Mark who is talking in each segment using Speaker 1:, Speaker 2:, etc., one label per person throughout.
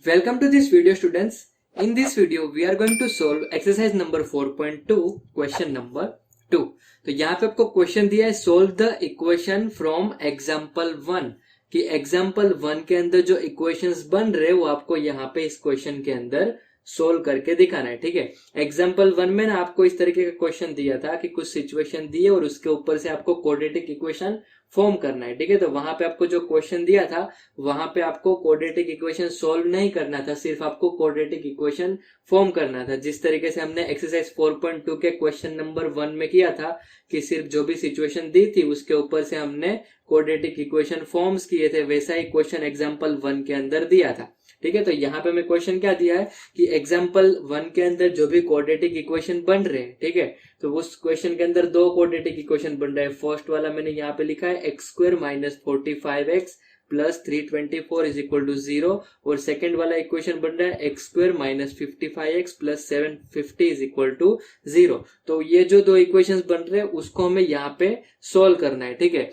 Speaker 1: Welcome to this video, students. In this video we are going to solve exercise number 4.2 question number 2. तो यहाँ पे आपको question दिया है solve the equation from example 1 कि example 1 के अंदर जो इक्वेशंस बन रहे वो आपको यहाँ पे इस क्वेश्चन के अंदर सोल्व करके दिखाना है. ठीक है, एग्जाम्पल 1 में ना आपको इस तरीके का क्वेश्चन दिया था कि कुछ सिचुएशन दी है और उसके ऊपर से आपको क्वाड्रेटिक इक्वेशन फॉर्म करना है. ठीक है, तो वहां पे आपको जो क्वेश्चन दिया था वहां पे आपको क्वाड्रेटिक इक्वेशन सॉल्व नहीं करना था, सिर्फ आपको क्वाड्रेटिक इक्वेशन फॉर्म करना था. जिस तरीके से हमने एक्सरसाइज 4.2 के क्वेश्चन नंबर 1 में किया था कि सिर्फ जो भी सिचुएशन दी थी उसके ऊपर से हमने क्वाड्रेटिक इक्वेशन फॉर्म्स किए थे, वैसा ही क्वेश्चन एग्जाम्पल 1 के अंदर दिया था. ठीक है, तो यहाँ पे मैं क्वेश्चन क्या दिया है कि एग्जाम्पल 1 के अंदर जो भी क्वाड्रेटिक इक्वेशन बन रहे हैं, ठीक है, तो उस क्वेश्चन के अंदर दो क्वाड्रेटिक इक्वेशन बन रहा है. फर्स्ट वाला मैंने यहाँ पे लिखा है x² - 45x plus 324 is equal to 0 और सेकेंड वाला इक्वेशन बन रहा है x² - 55x plus 750 is equal to 0. तो ये जो दो इक्वेशंस बन रहे हैं उसको हमें यहाँ पे सोल्व करना है. ठीक है,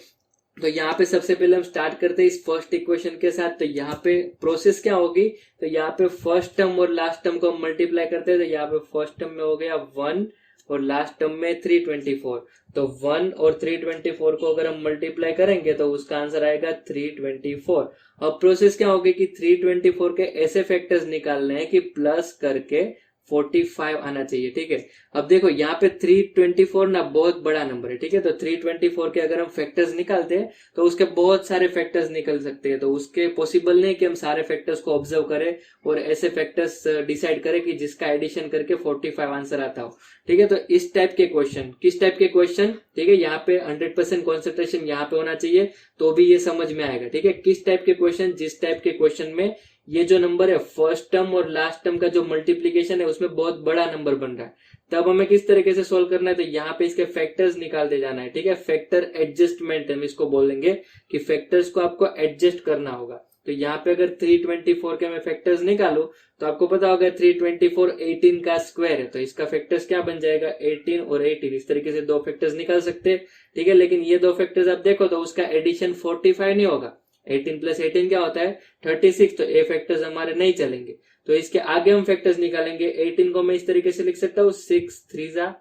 Speaker 1: तो यहाँ पे सबसे पहले हम स्टार्ट करते हैं इस फर्स्ट इक्वेशन के साथ. तो यहाँ पे प्रोसेस क्या होगी, तो यहाँ पे फर्स्ट टर्म और लास्ट टर्म को हम मल्टीप्लाई करते हैं. तो यहाँ पे फर्स्ट टर्म में हो गया 1 और लास्ट टर्म में 324. तो 1 और 324 को अगर हम मल्टीप्लाई करेंगे तो उसका आंसर आएगा 324. अब प्रोसेस क्या होगी कि 324 के ऐसे फैक्टर्स निकालने हैं कि प्लस करके 45 आना चाहिए. ठीक है, अब देखो यहाँ पे 324 ना बहुत बड़ा नंबर है. ठीक है, तो 324 के अगर हम फैक्टर्स निकालते हैं तो उसके बहुत सारे फैक्टर्स निकल सकते हैं. तो उसके पॉसिबल नहीं कि हम सारे फैक्टर्स को ऑब्जर्व करें और ऐसे फैक्टर्स डिसाइड करें कि जिसका एडिशन करके 45 आंसर आता हो. ठीक है, तो इस टाइप के क्वेश्चन, किस टाइप के क्वेश्चन, ठीक है, यहाँ पे 100% कॉन्सेंट्रेशन यहाँ पे होना चाहिए तो भी ये समझ में आएगा. ठीक है, किस टाइप के क्वेश्चन, जिस टाइप के क्वेश्चन में ये जो नंबर है फर्स्ट टर्म और लास्ट टर्म का जो मल्टीप्लीकेशन है उसमें बहुत बड़ा नंबर बन रहा है, तब हमें किस तरीके से सोल्व करना है. तो यहाँ पे इसके फैक्टर्स निकालते जाना है. ठीक है, फैक्टर एडजस्टमेंट हम इसको बोलेंगे कि फैक्टर्स को आपको एडजस्ट करना होगा. तो यहाँ पे अगर 324 के मैं फैक्टर्स निकालू तो आपको पता होगा 324 18 का स्क्वायर है, तो इसका फैक्टर्स क्या बन जाएगा 18 और 18. इस तरीके से दो फैक्टर्स निकाल सकते हैं. ठीक है, लेकिन ये दो फैक्टर्स आप देखो तो उसका एडिशन 45 नहीं होगा. 18 प्लस 18 क्या होता है 36. तो ए फैक्टर्स हमारे नहीं चलेंगे. तो इसके आगे हम फैक्टर्स निकालेंगे. 18 को मैं इस तरीके से लिख सकता हूँ 6 3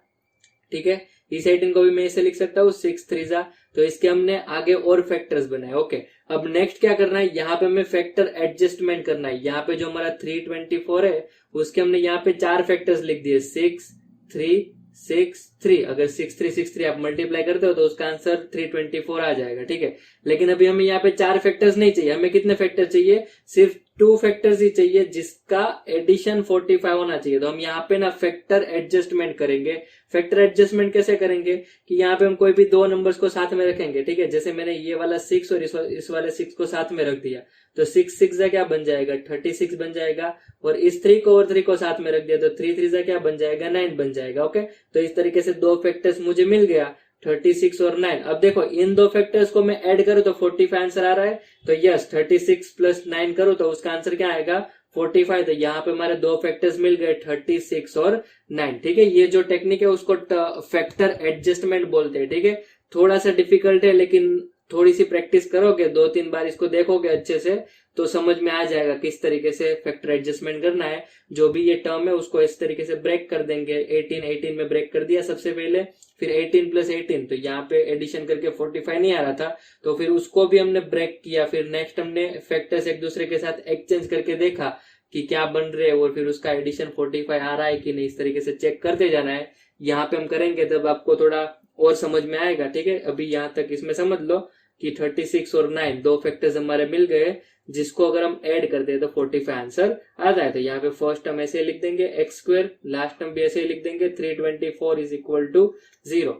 Speaker 1: ठीक है, इस 18 को भी मैं ऐसे लिख सकता हूँ 6 3 तो इसके हमने आगे और फैक्टर्स बनाए. ओके, अब नेक्स्ट क्या करना है, यहाँ पे हमें फैक्टर एडजस्टमेंट करना है. यहाँ पे जो हमारा 324 है उसके हमने यहाँ पे चार फैक्टर्स लिख दिए 6 3 6 3. अगर 6 3 6 3 आप मल्टीप्लाई करते हो तो उसका आंसर 324 आ जाएगा. ठीक है, लेकिन अभी हमें यहाँ पे चार फैक्टर्स नहीं चाहिए, हमें कितने फैक्टर चाहिए, सिर्फ 2 फैक्टर्स ही चाहिए जिसका एडिशन 45 होना चाहिए. तो हम यहाँ पे ना फैक्टर एडजस्टमेंट करेंगे. फैक्टर एडजस्टमेंट कैसे करेंगे कि यहाँ पे हम कोई भी दो नंबर्स को साथ में रखेंगे. ठीक है, जैसे मैंने ये वाला 6 और इस वाले 6 को साथ में रख दिया तो 6 6 क्या बन जाएगा 36 बन जाएगा. और इस 3 को और 3 को साथ में रख दिया तो 3 3 क्या बन जाएगा 9 बन जाएगा. ओके, तो इस तरीके से दो फैक्टर्स मुझे मिल गया 36 और 9. अब देखो इन दो फैक्टर्स को मैं ऐड करूं तो 45 आंसर आ रहा है. तो यस 36 प्लस 9 करूं तो उसका आंसर क्या आएगा 45. तो यहाँ पे हमारे दो फैक्टर्स मिल गए 36 और 9. ठीक है, ये जो टेक्निक है उसको फैक्टर एडजस्टमेंट बोलते हैं. ठीक है, थोड़ा सा डिफिकल्ट है लेकिन थोड़ी सी प्रैक्टिस करोगे 2-3 बार इसको देखोगे अच्छे से तो समझ में आ जाएगा किस तरीके से फैक्टर एडजस्टमेंट करना है. जो भी ये टर्म है उसको इस तरीके से ब्रेक कर देंगे. 18 में ब्रेक कर दिया सबसे पहले, फिर 18 प्लस 18 तो यहाँ पे एडिशन करके 45 नहीं आ रहा था तो फिर उसको भी हमने ब्रेक किया. फिर नेक्स्ट हमने फैक्टर्स एक दूसरे के साथ एक्सचेंज करके देखा कि क्या बन रहे हैं और फिर उसका एडिशन 45 आ रहा है कि नहीं. इस तरीके से चेक करते जाना है. यहाँ पे हम करेंगे तब आपको थोड़ा और समझ में आएगा. ठीक है, अभी यहाँ तक इसमें समझ लो कि 36 और 9 दो फैक्टर्स हमारे मिल गए जिसको अगर हम ऐड करते हैं तो 45 आंसर आता है. तो यहाँ पे फर्स्ट टर्म ऐसे लिख देंगे x², लास्ट टर्म भी ऐसे लिख देंगे 324 इज इक्वल टू 0.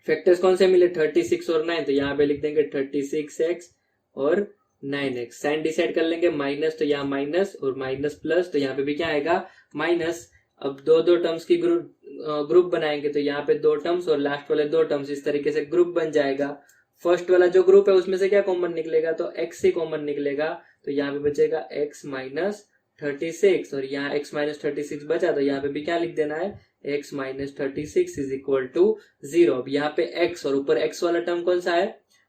Speaker 1: फैक्टर्स कौन से मिले 36 और 9, तो यहाँ पे लिख देंगे 36x और 9x. साइन डिसाइड कर लेंगे माइनस, तो यहाँ माइनस और माइनस प्लस, तो यहाँ पे भी क्या आएगा माइनस. अब दो टर्म्स की ग्रुप बनाएंगे तो यहाँ पे दो टर्म्स और लास्ट वाले दो टर्म्स इस तरीके से ग्रुप बन जाएगा. फर्स्ट वाला जो ग्रुप है उसमें से क्या कॉमन निकलेगा तो x ही कॉमन निकलेगा. तो यहाँ पे बचेगा x माइनस 36 और यहाँ x माइनस 36 बचा तो यहाँ पे भी क्या लिख देना है x minus 36 is equal to 0. अब यहाँ पे x और ऊपर x वाला टर्म कौन सा है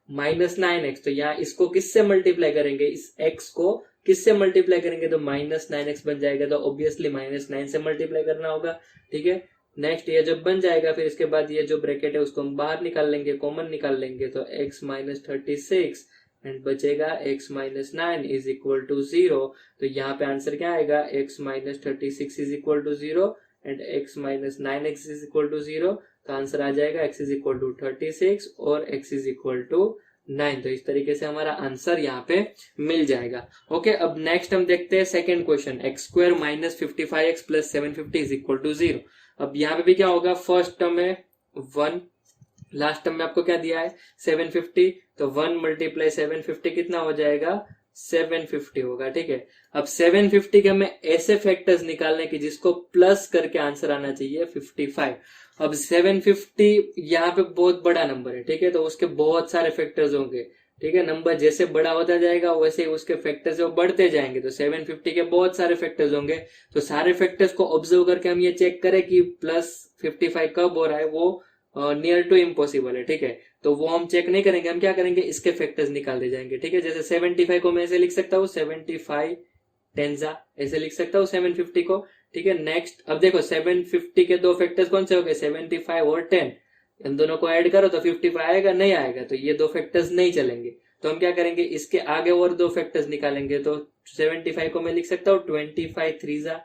Speaker 1: -9x. तो यहाँ इसको किससे मल्टीप्लाई करेंगे, इस x को किससे मल्टीप्लाई करेंगे तो -9x बन जाएगा, तो ऑब्वियसली -9 से मल्टीप्लाई करना होगा। ठीक है, नेक्स्ट ये जब बन जाएगा फिर इसके बाद ये जो ब्रैकेट है उसको हम बाहर निकाल लेंगे, कॉमन निकाल लेंगे, तो x - 36 एंड बचेगा x - 9 इज इक्वल टू 0। तो यहाँ पे आंसर क्या आएगा, x - 36 is equal to 0 and x - 9x is equal to 0। तो आंसर आ जाएगा x इज इक्वल टू 36 और x इज इक्वल टू 9। तो इस तरीके से हमारा आंसर यहाँ पे मिल जाएगा। ओके, अब नेक्स्ट हम देखते हैं second question, x² - 55x + 750 is equal to 0। अब यहाँ पे भी क्या होगा, फर्स्ट टर्म है 1, लास्ट टर्म में आपको क्या दिया है 750, तो 1 × 750 कितना हो जाएगा 750 होगा। ठीक है, अब 750 के हमें ऐसे फैक्टर्स निकालने की जिसको प्लस करके आंसर आना चाहिए 55। अब 750 यहाँ पे बहुत बड़ा नंबर है, ठीक है, तो उसके बहुत सारे फैक्टर्स होंगे। ठीक है, नंबर जैसे बड़ा होता जाएगा वैसे ही उसके फैक्टर्स वो बढ़ते जाएंगे, तो 750 के बहुत सारे फैक्टर्स होंगे। तो सारे फैक्टर्स को ऑब्जर्व करके हम ये चेक करें कि +55 कब हो रहा है, वो नियर टू इम्पॉसिबल है। ठीक है, तो वो हम चेक नहीं करेंगे, हम क्या करेंगे, इसके फैक्टर्स निकाल दे जाएंगे। ठीक है, जैसे 75 को मैं ऐसे लिख सकता हूँ 75 टेंजा, ऐसे लिख सकता हूँ 750 को। ठीक है, नेक्स्ट अब देखो 750 के दो फैक्टर्स कौन से हो गए 75 और 10, इन दोनों को ऐड करो तो 55 आएगा, नहीं आएगा, तो ये दो फैक्टर्स नहीं चलेंगे। तो हम क्या करेंगे, इसके आगे और दो फैक्टर्स निकालेंगे। तो 75 को मैं लिख सकता हूँ 25 3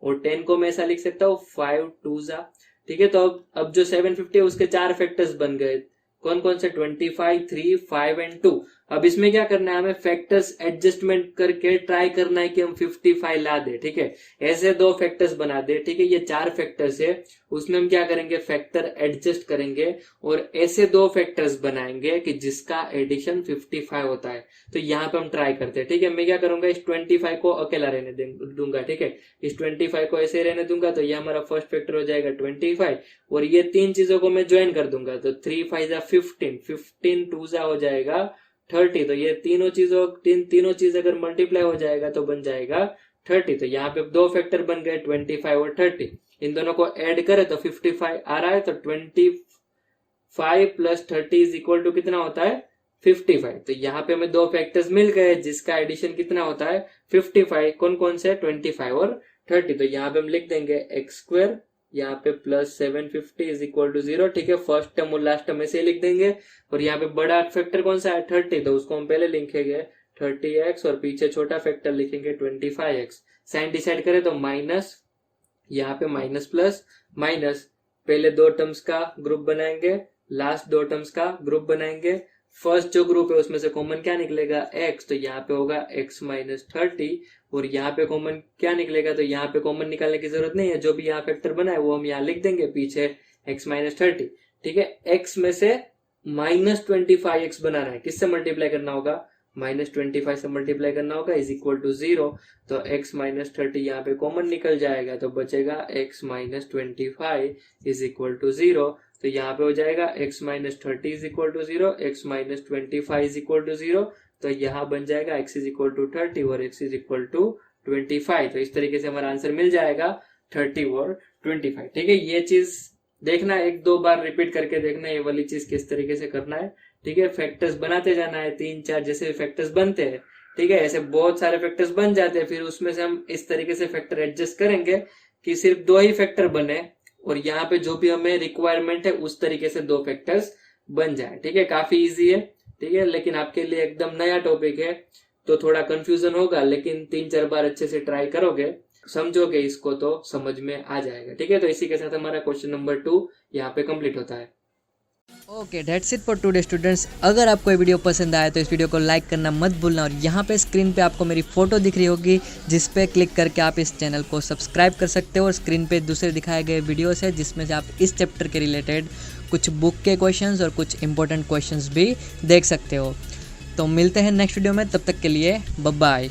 Speaker 1: और 10 को मैं ऐसा लिख सकता हूँ 5 2। ठीक है, तो अब जो 750 है उसके 4 फैक्टर्स बन गए, कौन कौन से 25 3 5 एंड 2। अब इसमें क्या करना है, हमें फैक्टर्स एडजस्टमेंट करके ट्राई करना है कि हम 55 ला दे। ठीक है, ऐसे दो फैक्टर्स बना दे। ठीक है, ये 4 फैक्टर्स है, उसमें हम क्या करेंगे, फैक्टर एडजस्ट करेंगे और ऐसे दो फैक्टर्स बनाएंगे कि जिसका एडिशन 55 होता है। तो यहाँ पे हम ट्राई करते हैं। ठीक है, मैं क्या करूंगा, इस 25 को अकेला रहने दूंगा। ठीक है, इस 25 को ऐसे रहने दूंगा, तो ये हमारा फर्स्ट फैक्टर हो जाएगा 25 और ये तीन चीजों को मैं ज्वाइन कर दूंगा, तो 3 5 15 15 2 हो जाएगा 30। तो ये तीनों चीज अगर मल्टीप्लाई हो जाएगा तो बन जाएगा 30। तो यहाँ पे दो फैक्टर बन गए 25 और 30, इन दोनों को ऐड करें तो 55 आ रहा है। तो 25 + 30 इज इक्वल टू कितना होता है 55। तो यहाँ पे हमें दो फैक्टर्स मिल गए जिसका एडिशन कितना होता है 55। कौन कौन से 25 और 30। तो यहाँ पे हम लिख देंगे x² यहाँ पे +750 इज इक्वल टू 0। ठीक है, फर्स्ट टर्म और लास्ट टर्म ऐसे लिख देंगे। और यहाँ पे बड़ा फैक्टर कौन सा है 30, तो उसको हम पहले लिखेंगे 30x और पीछे छोटा फैक्टर लिखेंगे 25x। साइन डिसाइड करें तो माइनस, यहाँ पे माइनस प्लस माइनस, पहले दो टर्म्स का ग्रुप बनाएंगे, लास्ट दो टर्म्स का ग्रुप बनाएंगे। फर्स्ट जो ग्रुप है उसमें से कॉमन क्या निकलेगा x, तो यहाँ पे होगा x - 30 और यहाँ पे कॉमन क्या निकलेगा, तो यहाँ पे कॉमन निकालने की जरूरत नहीं है, जो भी यहाँ फैक्टर बना है वो हम यहाँ लिख देंगे पीछे x - 30। ठीक है, x में से -25x बनाना है, किससे मल्टीप्लाई करना होगा -25 से मल्टीप्लाई करना होगा इज इक्वल टू 0। तो x - 30 यहाँ पे कॉमन निकल जाएगा, तो बचेगा x - 25 इज इक्वल टू 0। तो यहाँ पे हो जाएगा x - 30 is equal to 0, x - 25 is equal to 0। तो यहाँ बन जाएगा x इज इक्वल टू 30 और x इज इक्वल टू 25। तो इस तरीके से हमारा आंसर मिल जाएगा 30 और 25। ठीक है, ये चीज देखना, एक दो बार रिपीट करके देखना ये वाली चीज किस तरीके से करना है। ठीक है, फैक्टर्स बनाते जाना है, 3 4 जैसे फैक्टर्स बनते हैं। ठीक है, ऐसे बहुत सारे फैक्टर्स बन जाते हैं, फिर उसमें से हम इस तरीके से फैक्टर एडजस्ट करेंगे कि सिर्फ 2 ही फैक्टर बने और यहाँ पे जो भी हमें रिक्वायरमेंट है उस तरीके से 2 फैक्टर्स बन जाए। ठीक है, काफी इजी है। ठीक है, लेकिन आपके लिए एकदम नया टॉपिक है तो थोड़ा कंफ्यूजन होगा, लेकिन 3 4 बार अच्छे से ट्राई करोगे, समझोगे इसको तो समझ में आ जाएगा। ठीक है, तो इसी के साथ हमारा क्वेश्चन नंबर 2 यहाँ पे कंप्लीट होता है।
Speaker 2: Okay, that's it for today students. अगर आपको ये वीडियो पसंद आया तो इस वीडियो को लाइक करना मत भूलना और यहाँ पे स्क्रीन पे आपको मेरी फोटो दिख रही होगी जिस पे क्लिक करके आप इस चैनल को सब्सक्राइब कर सकते हो। और स्क्रीन पे दूसरे दिखाए गए वीडियोस है जिसमें से आप इस चैप्टर के रिलेटेड कुछ बुक के क्वेश्चंस और कुछ इंपॉर्टेंट क्वेश्चंस भी देख सकते हो। तो मिलते हैं नेक्स्ट वीडियो में, तब तक के लिए बाय बाय।